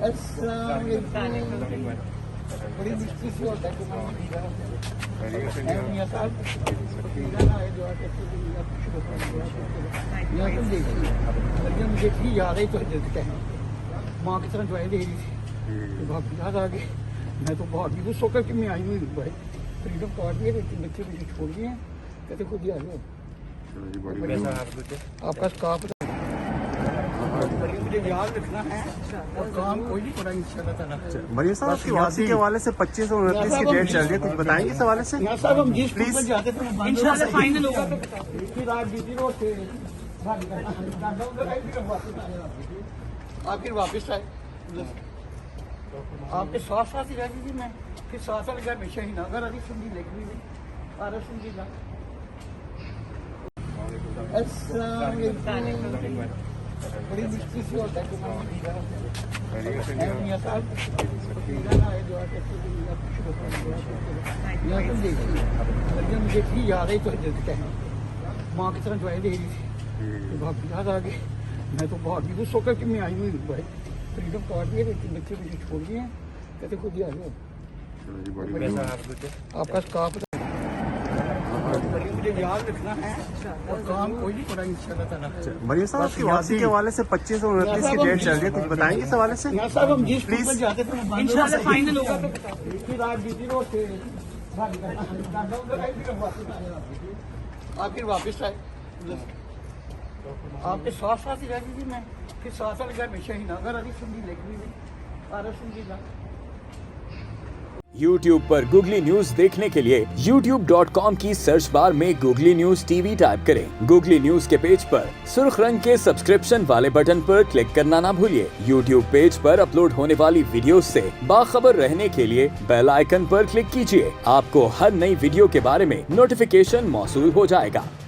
अस्सलाम वालेकुम। बड़ी मुश्किल से होता है मियां साहब यहाँ तुम देखिए जब मुझे इतनी याद आई तो हजरत कहना माँ की तरह दुआएं दे रही थी तो भाभी याद आ गई। मैं तो भाभी को सोकर कि मैं आई हुई भाई फ्रीडम कार्ड दिए लेकिन बच्चे मुझे छोड़ दिए हैं कहते खुद ही आ जाओ। आपका स्टाफ मुझे याद रखना है और काम कोई नहीं करा इंशाल्लाह ताला। मरियम साहब आपकी वापसी के हवाले से 25 और 29 की डेट चल रही है, कुछ बताएंगे इस हवाले से? यहाँ साहब हम जिस प्लीज जाते थे इंशाल्लाह फाइनल होगा तो रात बीती रोड से आप फिर वापस आए आपके साथ साथ ही रह गई मैं फिर साथ साथ घर में शहीद अगर अभी सुनगी लेखनी में आर सुनगी ना। अस्सलाम वालेकुम। बड़ी मुश्किल से होता है मियां साहब यहाँ तुम देखिए जब मुझे इतनी याद आई तो हजरत कहना माँ की तरह दुआएं दे रही थी तो भाभी याद आ गई। मैं तो भाभी को सोकर कि मैं आई हुई भाई फ्रीडम कार्ड दिए लेकिन बच्चे मुझे छोड़ दिए हैं कहते खुद ही आ जाओ। आपका स्टाफ मुझे याद रखना है और काम कोई नहीं करा इंशाल्लाह ताला। मरियम साहब आपकी वापसी के हवाले से 25 और 29 की डेट चल रही है, कुछ बताएंगे इस हवाले से? यहाँ साहब हम जिस प्लीज जाते थे इंशाल्लाह फाइनल होगा तो फिर रात बीती रोड से आप फिर वापस आए आपके साथ साथ ही रह गई थी मैं फिर साथ साथ घर में शहीद अगर अभी सुनगी लेखनी में आर सुनगी ना। YouTube पर गूगली न्यूज देखने के लिए youtube.com की सर्च बार में गूगली न्यूज टीवी टाइप करें। गूगली न्यूज के पेज पर सुर्ख रंग के सब्सक्रिप्शन वाले बटन पर क्लिक करना ना भूलिए। YouTube पेज पर अपलोड होने वाली वीडियोस से बाखबर रहने के लिए बेल आइकन पर क्लिक कीजिए। आपको हर नई वीडियो के बारे में नोटिफिकेशन मौसूल हो जाएगा।